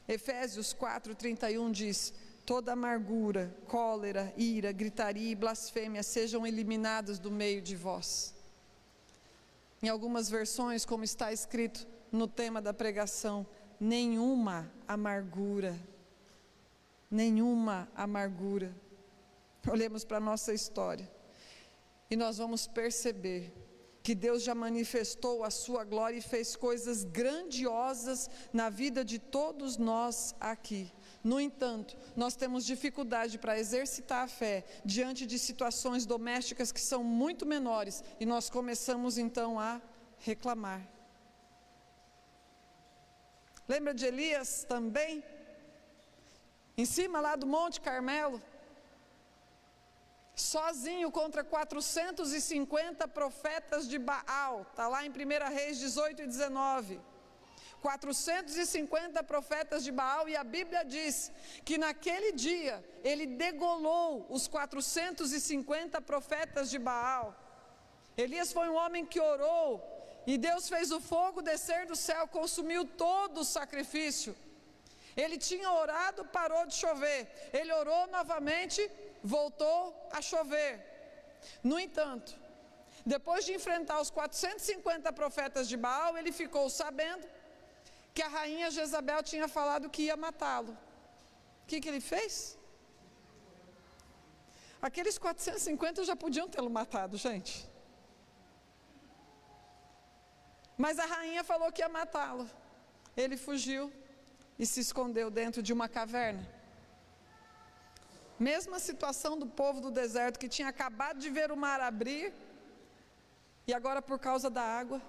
Efésios 4:31 diz: toda amargura, cólera, ira, gritaria e blasfêmia sejam eliminadas do meio de vós. Em algumas versões, como está escrito no tema da pregação, nenhuma amargura. Nenhuma amargura. Olhemos para a nossa história e nós vamos perceber que Deus já manifestou a sua glória e fez coisas grandiosas na vida de todos nós aqui. No entanto, nós temos dificuldade para exercitar a fé diante de situações domésticas que são muito menores e nós começamos então a reclamar. Lembra de Elias também? Em cima lá do Monte Carmelo, sozinho contra 450 profetas de Baal, está lá em 1 Reis 18 e 19, 450 profetas de Baal, e a Bíblia diz que naquele dia ele degolou os 450 profetas de Baal. Elias foi um homem que orou, e Deus fez o fogo descer do céu, consumiu todo o sacrifício. Ele tinha orado, parou de chover, ele orou novamente, voltou a chover. No entanto, depois de enfrentar os 450 profetas de Baal, ele ficou sabendo que a rainha Jezabel tinha falado que ia matá-lo. O que ele fez? Aqueles 450 já podiam tê-lo matado, gente. Mas a rainha falou que ia matá-lo. Ele fugiu e se escondeu dentro de uma caverna. Mesma situação do povo do deserto, que tinha acabado de ver o mar abrir, e agora por causa da água.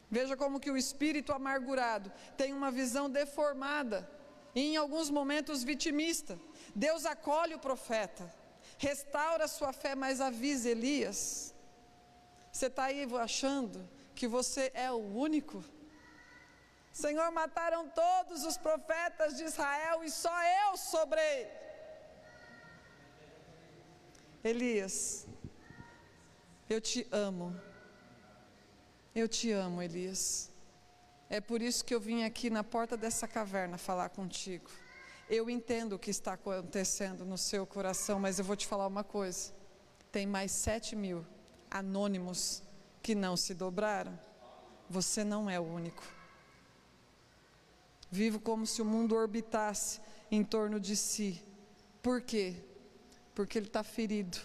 Veja como que o espírito amargurado tem uma visão deformada e em alguns momentos vitimista. Deus acolhe o profeta, restaura a sua fé, mas avisa Elias: você está aí achando que você é o único? Senhor, mataram todos os profetas de Israel e só eu sobrei. Elias, eu te amo. Eu te amo, Elias. É por isso que eu vim aqui na porta dessa caverna falar contigo. Eu entendo o que está acontecendo no seu coração, mas eu vou te falar uma coisa. Tem mais 7.000 anônimos que não se dobraram. Você não é o único. Vivo como se o mundo orbitasse em torno de si. Por quê? Porque ele está ferido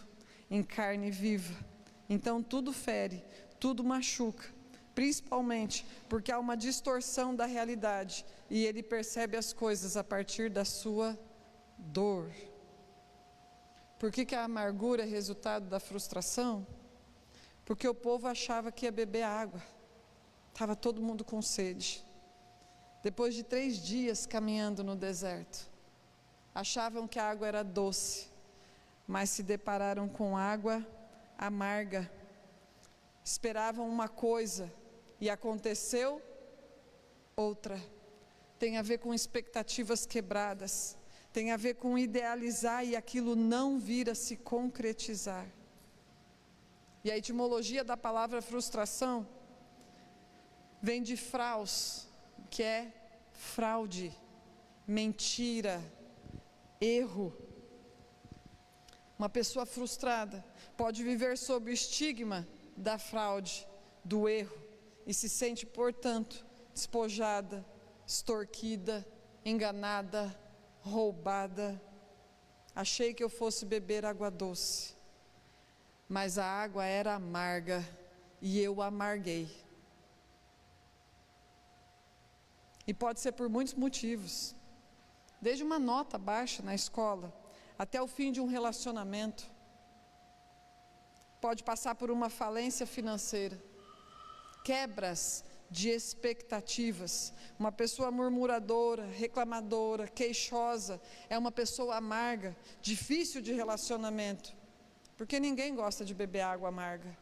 em carne viva. Então tudo fere, tudo machuca. Principalmente porque há uma distorção da realidade e ele percebe as coisas a partir da sua dor. Por que a amargura é resultado da frustração? Porque o povo achava que ia beber água. Estava todo mundo com sede. Depois de 3 dias caminhando no deserto, achavam que a água era doce, mas se depararam com água amarga. Esperavam uma coisa e aconteceu outra. Tem a ver com expectativas quebradas, tem a ver com idealizar e aquilo não vir a se concretizar. E a etimologia da palavra frustração vem de fraus, que é fraude, mentira, erro. Uma pessoa frustrada pode viver sob o estigma da fraude, do erro, e se sente, portanto, despojada, extorquida, enganada, roubada. Achei que eu fosse beber água doce, mas a água era amarga e eu amarguei. E pode ser por muitos motivos, desde uma nota baixa na escola, até o fim de um relacionamento. Pode passar por uma falência financeira, quebras de expectativas. Uma pessoa murmuradora, reclamadora, queixosa, é uma pessoa amarga, difícil de relacionamento, porque ninguém gosta de beber água amarga.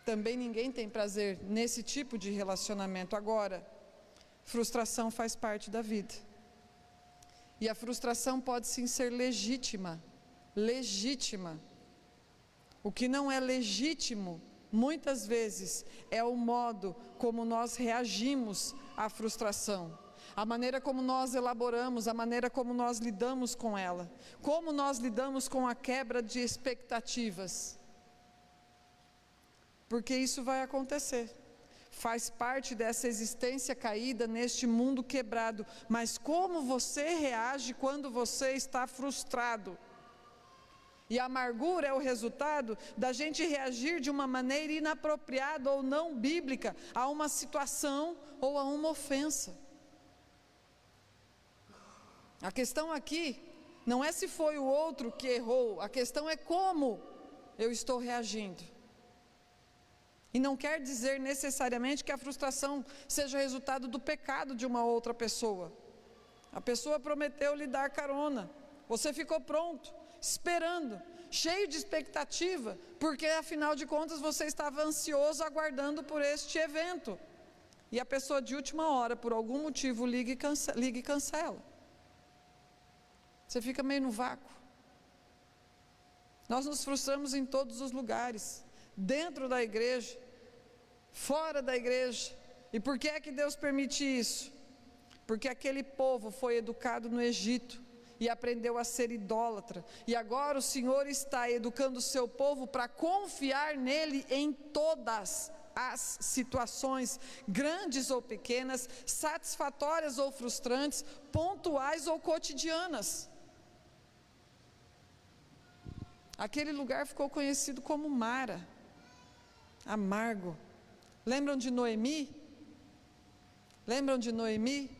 Também ninguém tem prazer nesse tipo de relacionamento. Agora, frustração faz parte da vida. E a frustração pode sim ser legítima. Legítima. O que não é legítimo, muitas vezes, é o modo como nós reagimos à frustração. A maneira como nós elaboramos, a maneira como nós lidamos com ela. Como nós lidamos com a quebra de expectativas. Porque isso vai acontecer, faz parte dessa existência caída neste mundo quebrado, mas como você reage quando você está frustrado? E a amargura é o resultado da gente reagir de uma maneira inapropriada ou não bíblica a uma situação ou a uma ofensa. A questão aqui não é se foi o outro que errou, a questão é como eu estou reagindo. E não quer dizer necessariamente que a frustração seja resultado do pecado de uma outra pessoa. A pessoa prometeu lhe dar carona, você ficou pronto, esperando, cheio de expectativa, porque afinal de contas você estava ansioso aguardando por este evento. E a pessoa de última hora, por algum motivo, liga e cancela. Você fica meio no vácuo. Nós nos frustramos em todos os lugares. Dentro da igreja, fora da igreja. E por que é que Deus permite isso? Porque aquele povo foi educado no Egito e aprendeu a ser idólatra, e agora o Senhor está educando o seu povo para confiar nele em todas as situações, grandes ou pequenas, satisfatórias ou frustrantes, pontuais ou cotidianas. Aquele lugar ficou conhecido como Mara, amargo. Lembram de Noemi? Lembram de Noemi?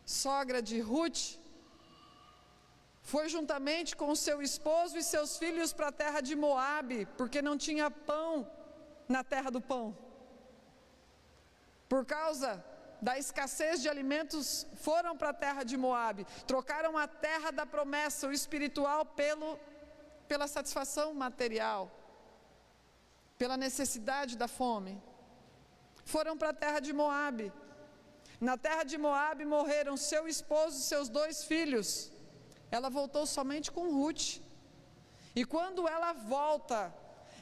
Sogra de Ruth? Foi juntamente com seu esposo e seus filhos para a terra de Moabe, porque não tinha pão na terra do pão. Por causa da escassez de alimentos, foram para a terra de Moabe, trocaram a terra da promessa, o espiritual, pela satisfação material, pela necessidade da fome. Foram para a terra de Moabe. Na terra de Moabe morreram seu esposo e seus 2 filhos. Ela voltou somente com Ruth. E quando ela volta,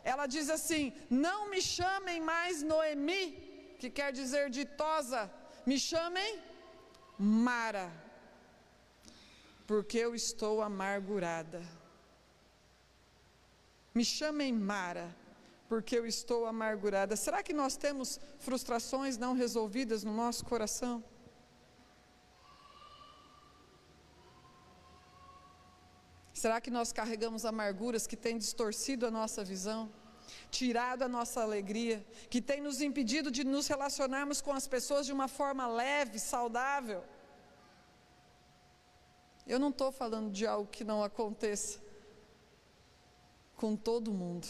ela diz assim: não me chamem mais Noemi, que quer dizer ditosa, me chamem Mara, porque eu estou amargurada. Me chamem Mara, porque eu estou amargurada. Será que nós temos frustrações não resolvidas no nosso coração? Será que nós carregamos amarguras que têm distorcido a nossa visão, tirado a nossa alegria, que tem nos impedido de nos relacionarmos com as pessoas de uma forma leve, saudável? Eu não estou falando de algo que não aconteça com todo mundo.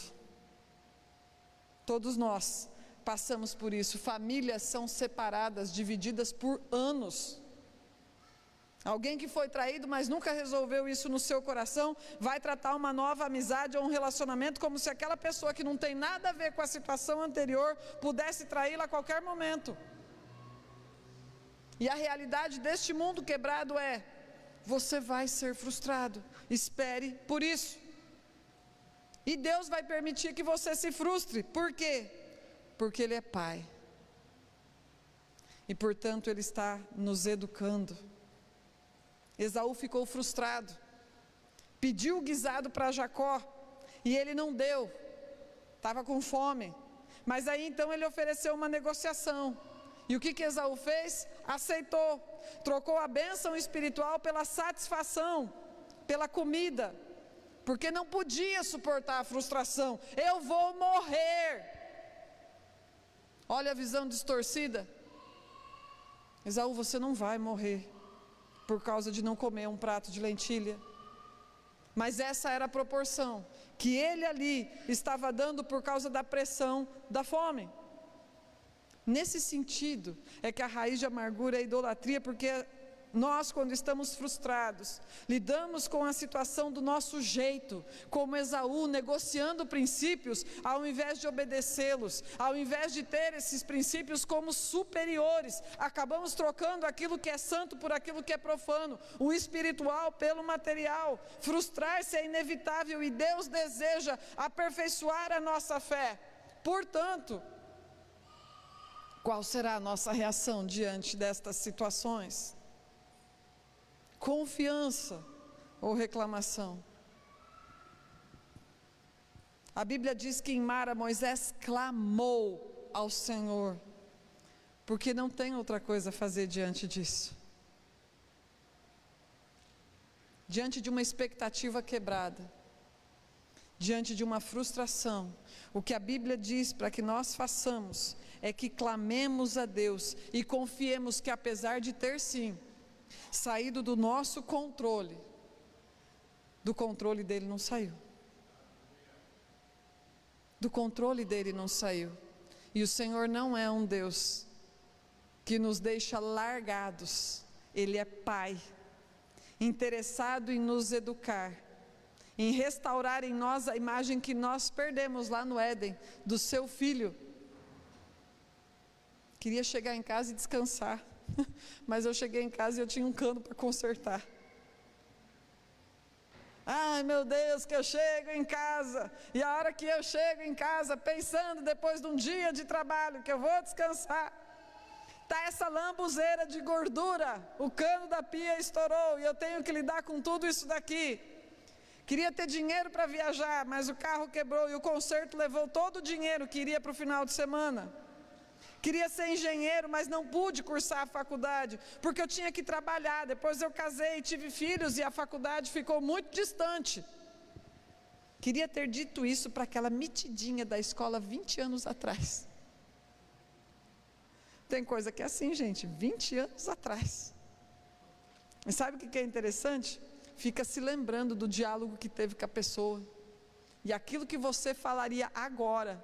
Todos nós passamos por isso. Famílias são separadas, divididas por anos. Alguém que foi traído, mas nunca resolveu isso no seu coração, vai tratar uma nova amizade ou um relacionamento como se aquela pessoa que não tem nada a ver com a situação anterior pudesse traí-la a qualquer momento. E a realidade deste mundo quebrado é: você vai ser frustrado, espere por isso. E Deus vai permitir que você se frustre. Por quê? Porque Ele é Pai. E portanto Ele está nos educando. Esaú ficou frustrado, pediu o guisado para Jacó, e ele não deu, estava com fome. Mas aí então ele ofereceu uma negociação. E o que Esaú fez? Aceitou, trocou a bênção espiritual pela satisfação, pela comida, porque não podia suportar a frustração. Eu vou morrer. Olha a visão distorcida. Esaú, você não vai morrer por causa de não comer um prato de lentilha. Mas essa era a proporção que ele ali estava dando por causa da pressão da fome. Nesse sentido é que a raiz de amargura é a idolatria, porque nós, quando estamos frustrados, lidamos com a situação do nosso jeito, como Esaú, negociando princípios ao invés de obedecê-los, ao invés de ter esses princípios como superiores, acabamos trocando aquilo que é santo por aquilo que é profano, o espiritual pelo material. Frustrar-se é inevitável e Deus deseja aperfeiçoar a nossa fé. Portanto, qual será a nossa reação diante destas situações? Confiança ou reclamação? A Bíblia diz que em Mara Moisés clamou ao Senhor, porque não tem outra coisa a fazer diante disso. Diante de uma expectativa quebrada, diante de uma frustração, o que a Bíblia diz para que nós façamos é que clamemos a Deus e confiemos que, apesar de ter sim saído do nosso controle, do controle dele não saiu. Do controle dele não saiu. E o Senhor não é um Deus que nos deixa largados. Ele é Pai, interessado em nos educar, em restaurar em nós a imagem que nós perdemos lá no Éden, do seu Filho. Queria chegar em casa e descansar, mas eu cheguei em casa e eu tinha um cano para consertar. Ai meu Deus, que eu chego em casa, e a hora que eu chego em casa, pensando depois de um dia de trabalho, que eu vou descansar, está essa lambuzeira de gordura, o cano da pia estourou, e eu tenho que lidar com tudo isso daqui. Queria ter dinheiro para viajar, mas o carro quebrou, e o conserto levou todo o dinheiro que iria para o final de semana. Queria ser engenheiro, mas não pude cursar a faculdade, porque eu tinha que trabalhar. Depois eu casei, tive filhos e a faculdade ficou muito distante. Queria ter dito isso para aquela mitidinha da escola 20 anos atrás. Tem coisa que é assim, gente, 20 anos atrás. E sabe o que é interessante? Fica se lembrando do diálogo que teve com a pessoa. E aquilo que você falaria agora,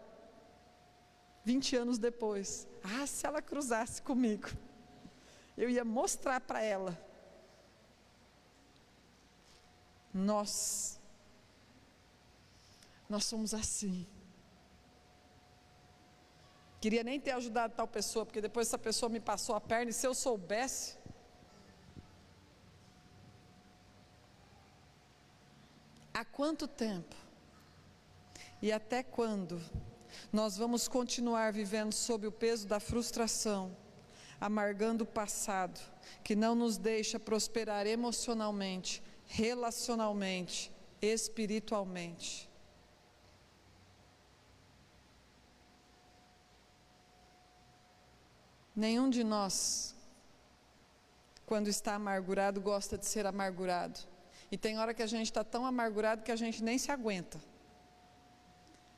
20 anos depois. Ah, se ela cruzasse comigo. eu ia mostrar para ela. Nós somos assim. Queria nem ter ajudado tal pessoa, porque depois essa pessoa me passou a perna, e se eu soubesse. Há quanto tempo e até quando nós vamos continuar vivendo sob o peso da frustração, amargando o passado, que não nos deixa prosperar emocionalmente, relacionalmente, espiritualmente? Nenhum de nós, quando está amargurado, gosta de ser amargurado. E tem hora que a gente está tão amargurado que a gente nem se aguenta.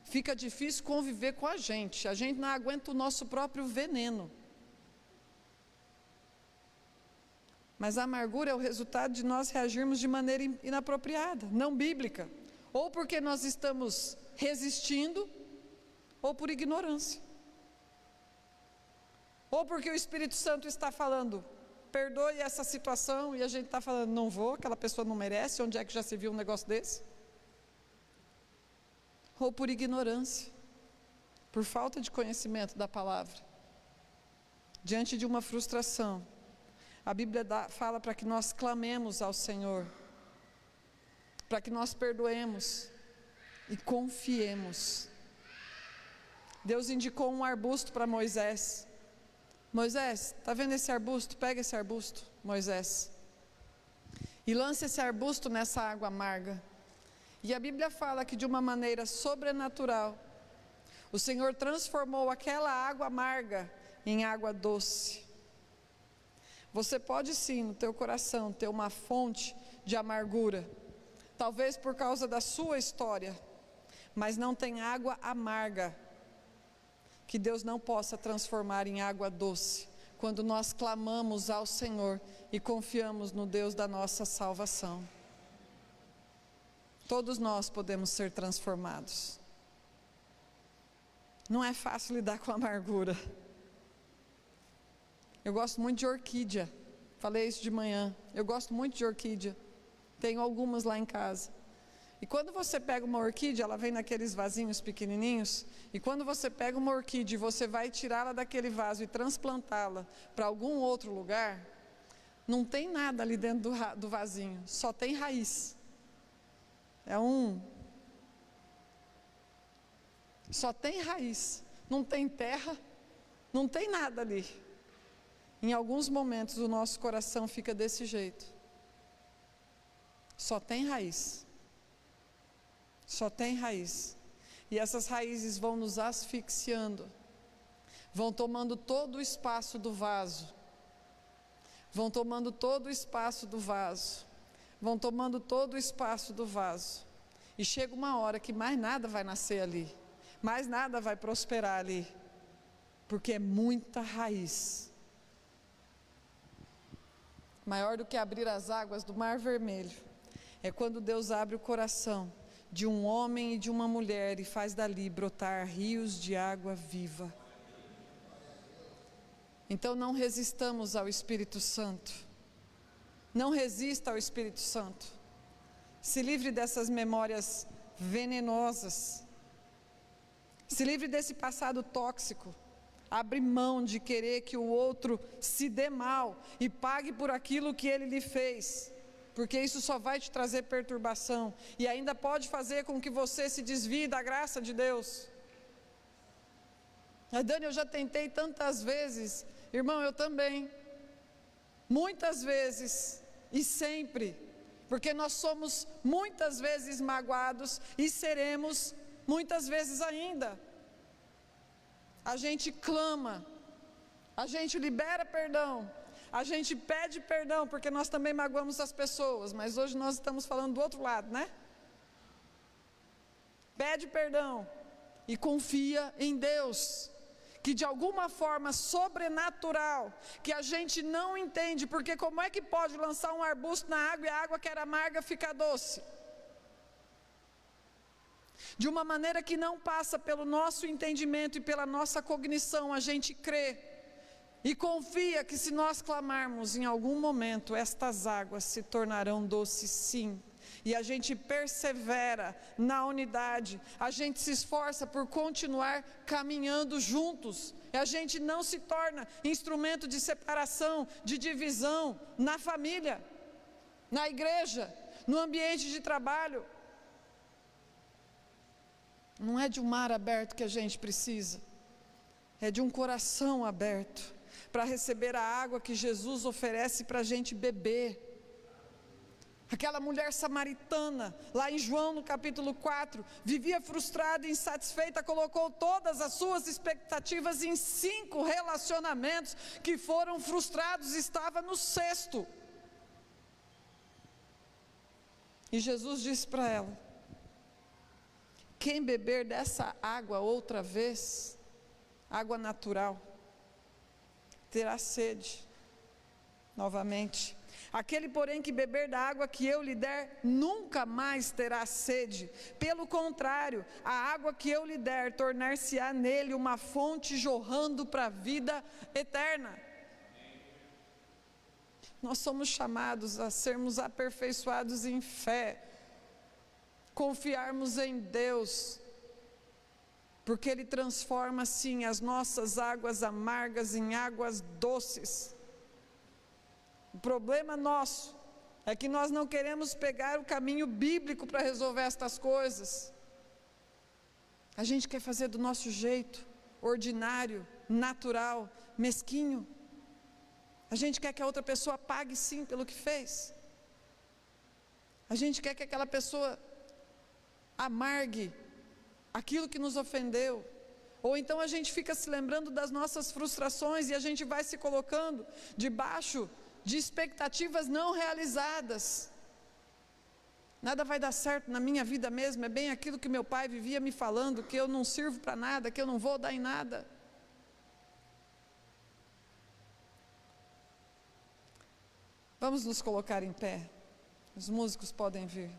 Fica difícil conviver com a gente não aguenta o nosso próprio veneno. Mas a amargura é o resultado de nós reagirmos de maneira inapropriada, não bíblica. Ou porque nós estamos resistindo, ou por ignorância. Ou porque o Espírito Santo está falando, perdoe essa situação, e a gente está falando, não vou, aquela pessoa não merece, onde é que já se viu um negócio desse? Ou por ignorância, por falta de conhecimento da palavra. Diante de uma frustração, a Bíblia fala para que nós clamemos ao Senhor, para que nós perdoemos e confiemos. Deus indicou um arbusto para Moisés. Moisés, está vendo esse arbusto? Pega esse arbusto, Moisés, e lance esse arbusto nessa água amarga. E a Bíblia fala que de uma maneira sobrenatural, o Senhor transformou aquela água amarga em água doce. Você pode sim, no teu coração, ter uma fonte de amargura, talvez por causa da sua história, mas não tem água amarga que Deus não possa transformar em água doce, quando nós clamamos ao Senhor e confiamos no Deus da nossa salvação. Todos nós podemos ser transformados. Não é fácil lidar com a amargura. Eu gosto muito de orquídea, falei isso de manhã, eu gosto muito de orquídea, tenho algumas lá em casa. E quando você pega uma orquídea, ela vem naqueles vasinhos pequenininhos, e quando você pega uma orquídea e você vai tirá-la daquele vaso e transplantá-la para algum outro lugar, não tem nada ali dentro do vasinho, só tem raiz. Só tem raiz, não tem terra, não tem nada ali. Em alguns momentos o nosso coração fica desse jeito, só tem raiz. Só tem raiz, e essas raízes vão nos asfixiando, vão tomando todo o espaço do vaso, vão tomando todo o espaço do vaso, vão tomando todo o espaço do vaso, e chega uma hora que mais nada vai nascer ali, mais nada vai prosperar ali, porque é muita raiz. Maior do que abrir as águas do Mar Vermelho, é quando Deus abre o coração de um homem e de uma mulher e faz dali brotar rios de água viva. Então não resistamos ao Espírito Santo, não resista ao Espírito Santo, se livre dessas memórias venenosas, se livre desse passado tóxico, abre mão de querer que o outro se dê mal e pague por aquilo que ele lhe fez, porque isso só vai te trazer perturbação, e ainda pode fazer com que você se desvie da graça de Deus. Dani, eu já tentei tantas vezes, irmão, eu também, muitas vezes, e sempre, porque nós somos muitas vezes magoados, e seremos muitas vezes ainda. A gente clama, a gente libera perdão, a gente pede perdão, porque nós também magoamos as pessoas, mas hoje nós estamos falando do outro lado, né? Pede perdão e confia em Deus, que de alguma forma sobrenatural, que a gente não entende, porque como é que pode lançar um arbusto na água e a água que era amarga fica doce? De uma maneira que não passa pelo nosso entendimento e pela nossa cognição, a gente crê E confia que se nós clamarmos em algum momento, estas águas se tornarão doces sim. E a gente persevera na unidade, a gente se esforça por continuar caminhando juntos. E a gente não se torna instrumento de separação, de divisão na família, na igreja, no ambiente de trabalho. Não é de um mar aberto que a gente precisa, é de um coração aberto para receber a água que Jesus oferece para a gente beber. Aquela mulher samaritana, lá em João no capítulo 4, vivia frustrada e insatisfeita, colocou todas as suas expectativas em 5 relacionamentos que foram frustrados, estava no 6º. E Jesus disse para ela: quem beber dessa água outra vez, água natural, terá sede novamente. Aquele, porém, que beber da água que eu lhe der, nunca mais terá sede. Pelo contrário, a água que eu lhe der, tornar-se-á nele uma fonte jorrando para a vida eterna. Nós somos chamados a sermos aperfeiçoados em fé, confiarmos em Deus, porque Ele transforma sim as nossas águas amargas em águas doces. O problema nosso é que nós não queremos pegar o caminho bíblico para resolver estas coisas. A gente quer fazer do nosso jeito, ordinário, natural, mesquinho. A gente quer que a outra pessoa pague sim pelo que fez. A gente quer que aquela pessoa amargue aquilo que nos ofendeu. Ou então a gente fica se lembrando das nossas frustrações e a gente vai se colocando debaixo de expectativas não realizadas. Nada vai dar certo na minha vida mesmo, é bem aquilo que meu pai vivia me falando, que eu não sirvo para nada, que eu não vou dar em nada. Vamos nos colocar em pé, os músicos podem vir.